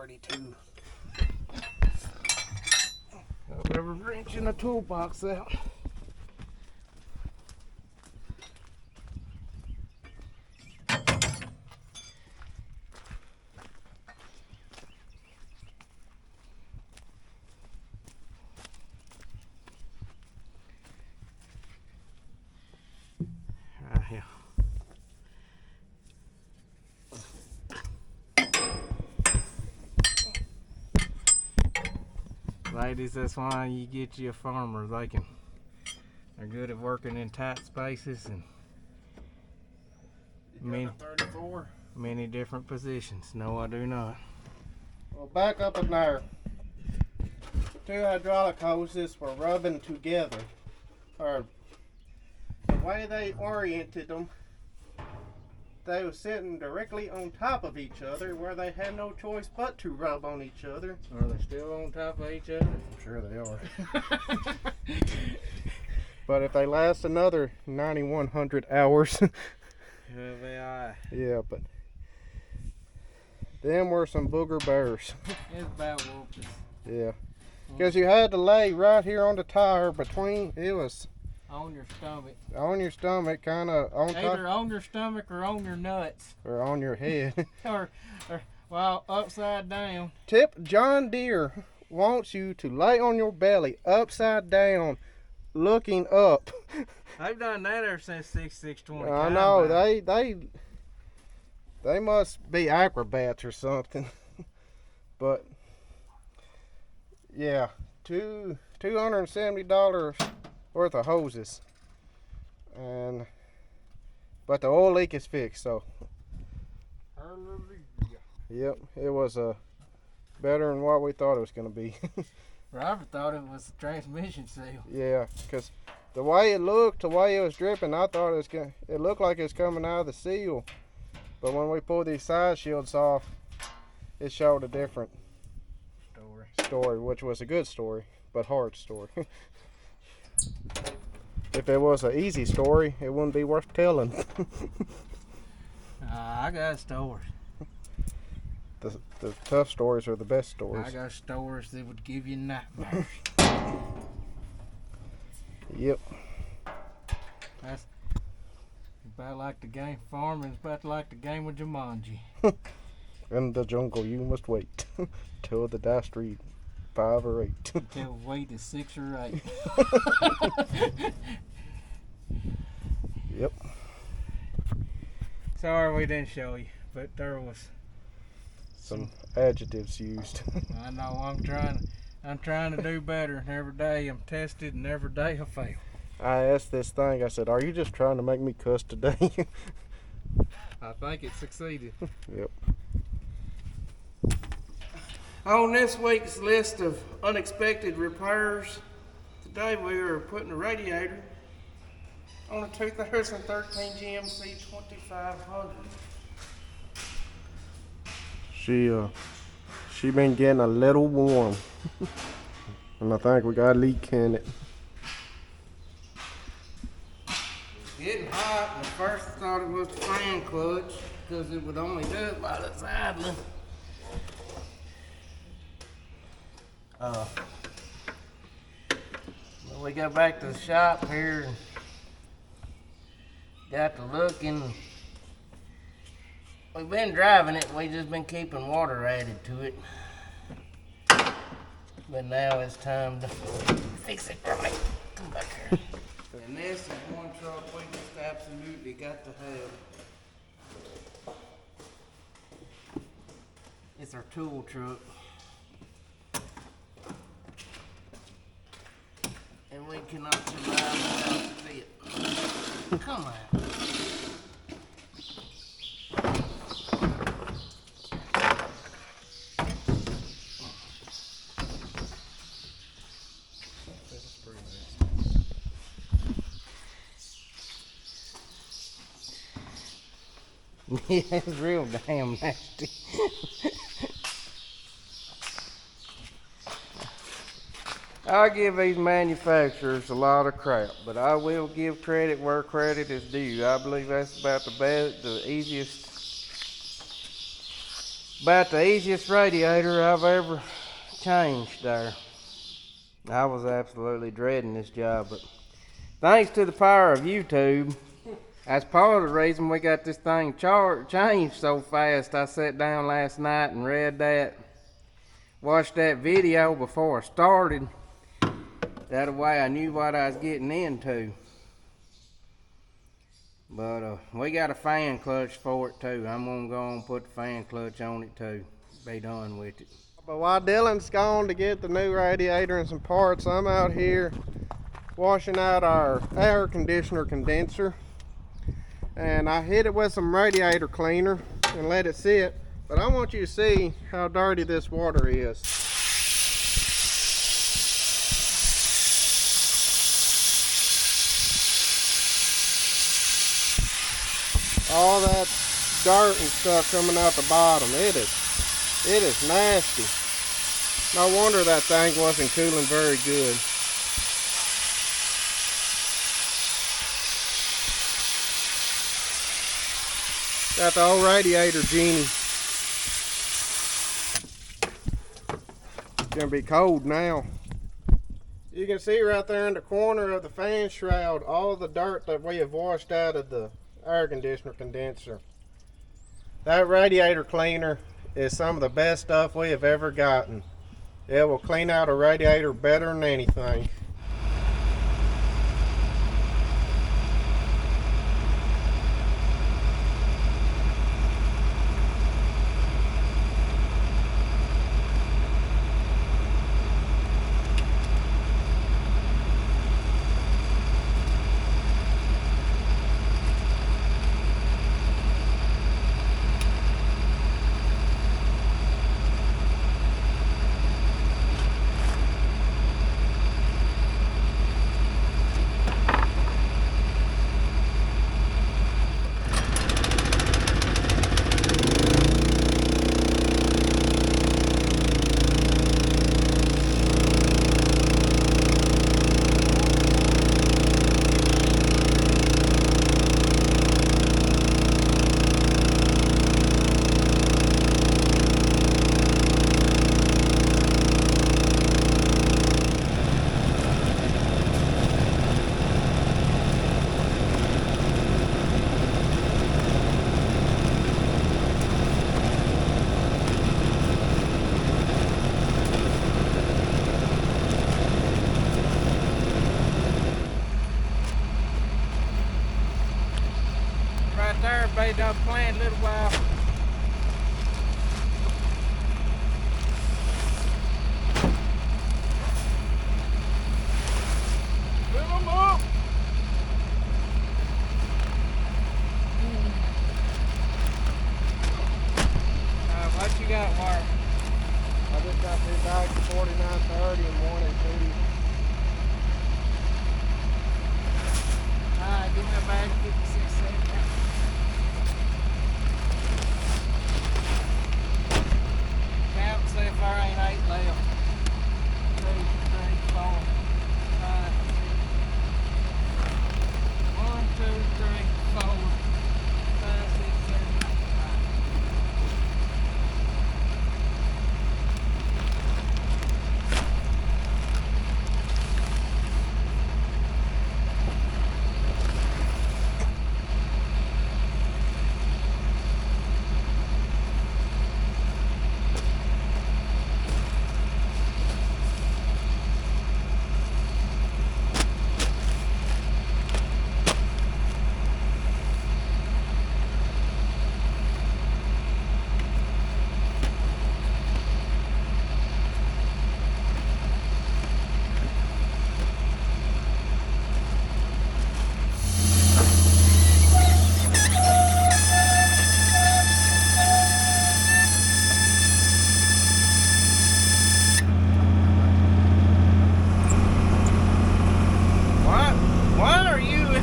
32. Got every wrench in the toolbox out. Right here. Ladies, that's why you get you a farmer. They're good at working in tight spaces and many different positions. No, I do not. Well, back up in there. Two hydraulic hoses were rubbing together. Or the way they oriented them, they were sitting directly on top of each other where they had no choice but to rub on each other. Are they still on top of each other? I'm sure they are. But if they last another 9,100 hours. Yeah, but them were some booger bears. It's about whoopers. Yeah. Because you had to lay right here on the tire between, it was on your stomach. On your stomach, kind of on top. Either on your stomach or on your nuts. Or on your head. or well, upside down. Tip: John Deere wants you to lay on your belly, upside down, looking up. They've done that ever since 6620. I know, they must be acrobats or something. But yeah, $270 worth of hoses, but the oil leak is fixed, so yep, it was better than what we thought it was going to be. Robert thought it was a transmission seal. Yeah, because the way it looked, the way it was dripping, I thought it looked like it was coming out of the seal, but when we pulled these side shields off, it showed a different story, which was a good story, but hard story. If it was an easy story, it wouldn't be worth telling. I got stories. The tough stories are the best stories. I got stories that would give you nightmares. Yep. That's about like the game farming. It's about like the game with Jumanji. In the jungle, you must wait till the die street 5 or 8. Till weight is 6 or 8. Yep. Sorry we didn't show you, but there was some adjectives used. I know. I'm trying to do better. Every day I'm tested, and every day I fail. I asked this thing. I said, "Are you just trying to make me cuss today?" I think it succeeded. Yep. On this week's list of unexpected repairs, today we are putting a radiator on a 2013 GMC 2500. She been getting a little warm, and I think we got a leak in it. It's getting hot, and at first I thought it was the fan clutch because it would only do it by the idling. We got back to the shop here and got to looking. We've been driving it, we just been keeping water added to it. But now it's time to fix it right. Come back here. And this is one truck we just absolutely got to have. It's our tool truck. And we cannot survive without it. Come on. Yeah, it's real damn nasty. I give these manufacturers a lot of crap, but I will give credit where credit is due. I believe that's about the easiest About the easiest radiator I've ever changed there. I was absolutely dreading this job, but thanks to the power of YouTube, that's part of the reason we got this thing changed so fast. I sat down last night and watched that video before I started. That way I knew what I was getting into. But we got a fan clutch for it too. I'm gonna go and put the fan clutch on it too. Be done with it. But while Dylan's gone to get the new radiator and some parts, I'm out here washing out our air conditioner condenser. And I hit it with some radiator cleaner and let it sit. But I want you to see how dirty this water is. All that dirt and stuff coming out the bottom. It is nasty. No wonder that thing wasn't cooling very good. Got the old radiator genie. It's gonna be cold now. You can see right there in the corner of the fan shroud all the dirt that we have washed out of the air conditioner condenser. That radiator cleaner is some of the best stuff we have ever gotten. It will clean out a radiator better than anything. Everybody done playing a little while. Fill them up. What you got, Mark? I just got 2 bags of 4930 and 1 and 2. Alright, give me a bag of 56 cents. Count, see if there ain't 8 left. 2, 3, 4, 5, 6. 1, 2, 3, 4, 5, 6, 7, 8.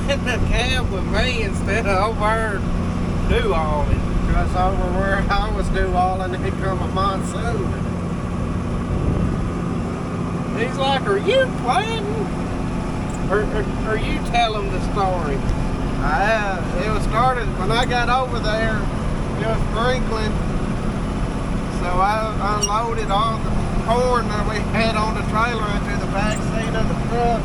In the cab with me instead of over do all it. Because over where I was do all and it come a monsoon. He's like, are you playing? Or you tell him the story? It was started when I got over there. It was sprinkling. So I unloaded all the corn that we had on the trailer into the back seat of the truck.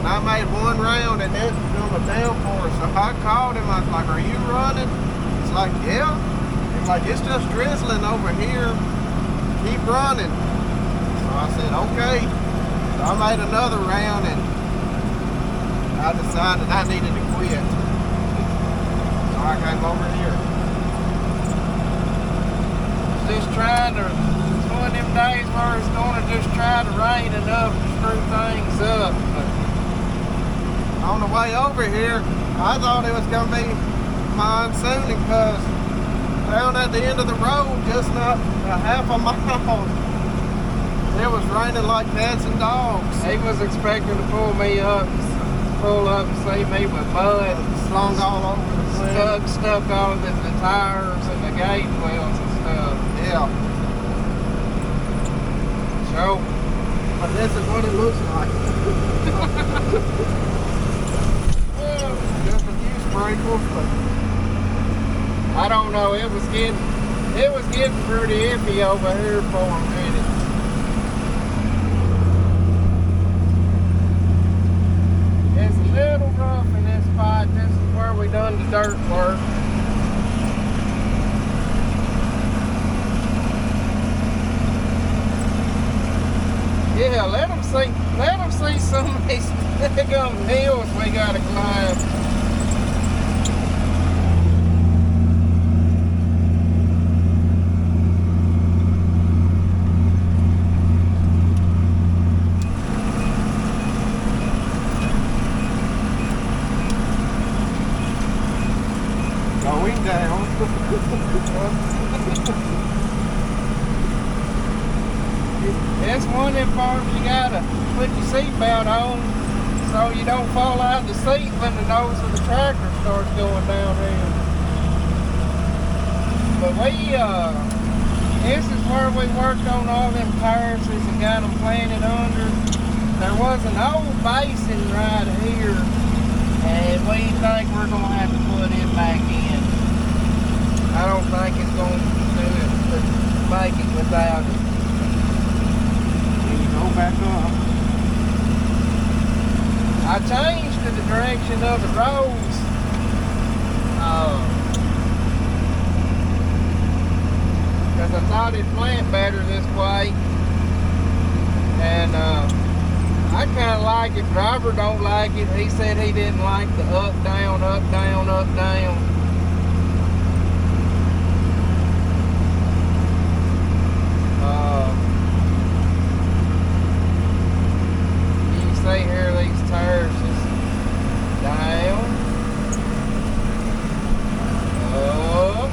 And I made one round and it was doing a downpour. So I called him. I was like, "Are you running?" It's like, "Yeah." He's like, "It's just drizzling over here. Keep running." So I said, "Okay." So I made another round and I decided I needed to quit. So I came over here. Just trying to, it's one of them days where it's going to just try to rain enough to screw things up. But on the way over here, I thought it was going to be monsooning because down at the end of the road, just not a half a mile, it was raining like cats and dogs. he was expecting to pull up and see me with mud Slung all over the place. stuck all of the tires and the gate wheels and stuff. Yeah. So, But this is what it looks like. Just a few sprinkles, but I don't know, it was getting pretty iffy over here for a minute. It's a little rough in this spot. This is where we done the dirt work. Yeah, let them see some of these big hills we gotta climb. going down. That's one of them farms you gotta put your seatbelt on so you don't fall out of the seat when the nose of the tractor starts going downhill. But this is where we worked on all them terraces and got them planted under. There was an old basin right here, and we think we're gonna have to put it back in. I don't think it's gonna do it to make it without it. Go back up. I changed the direction of the roads. Because I thought it'd plant better this way. And I kind of like it. Driver don't like it. He said he didn't like the up, down, up, down, up, down. See here these terraces down, up,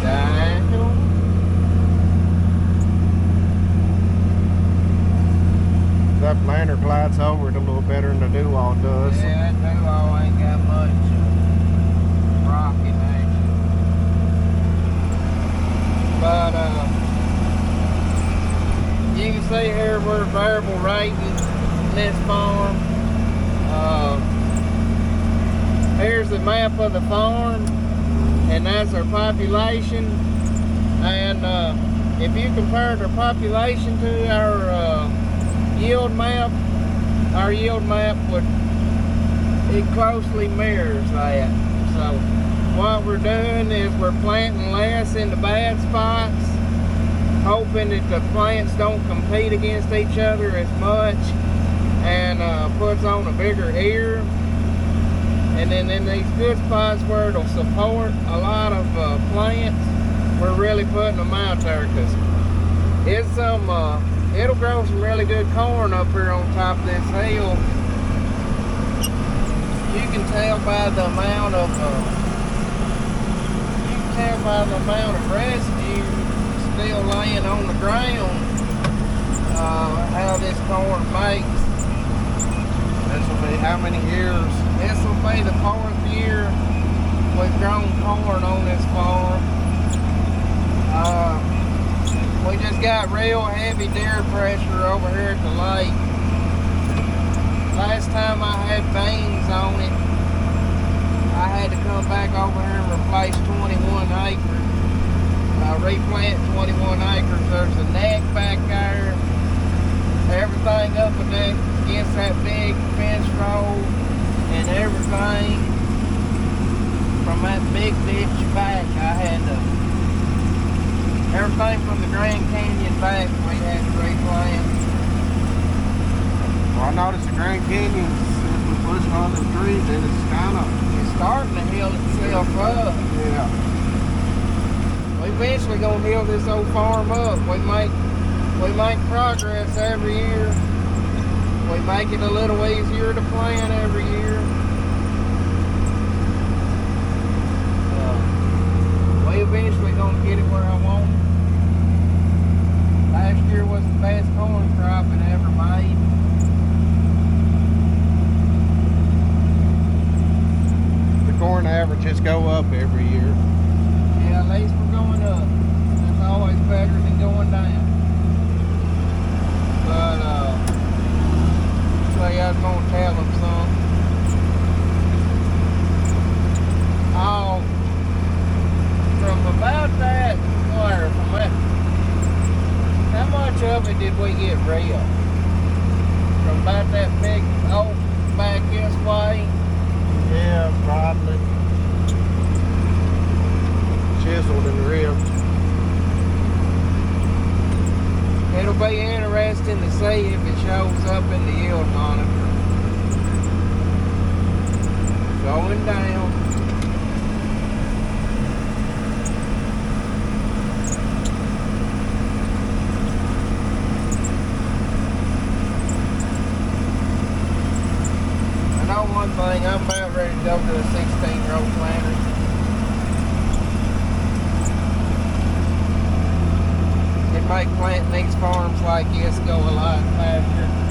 down. That planter glides over it a little better than the do-all does. Yeah, that do-all ain't got much rocking action. But you can see here we're variable rating in this farm. Here's the map of the farm, and that's our population. And if you compared our population to our yield map, our yield map it closely mirrors that. So what we're doing is we're planting less in the bad spots, hoping that the plants don't compete against each other as much, and puts on a bigger ear. And then in these good spots where it'll support a lot of plants, we're really putting them out there, because it's it'll grow some really good corn up here on top of this hill. You can tell by the amount of residue still laying on the ground, how this corn makes. This will be how many years? This will be the 4th year we've grown corn on this farm. We just got real heavy deer pressure over here at the lake. Last time I had beans on it, I had to come back over here and replace 21 acres. replant 21 acres. There's a neck back there. Everything up against that big fence row, and everything from that big ditch back, I had to, everything from the Grand Canyon back, we had to replant. Well, I noticed the Grand Canyon, since we pushed all the trees, and It's starting to heal itself up. yeah. We eventually gonna heal this old farm up. We make progress every year. We make it a little easier to plant every year. We eventually gonna get it where I want it. Last year was the best corn crop it ever made. The corn averages go up every year. Yeah, at least we're going up. It's always better than going down. But, say I was going to tell them something. Oh, from about that, where, from that, how much of it did we get real? From about that big oak back this way? Yeah, probably. Chiseled and ripped. It'll be interesting to see if it shows up in the yield monitor. Going down. I know one thing, I'm about ready to go to a 16-row planter. It make planting these farms like this go a lot faster.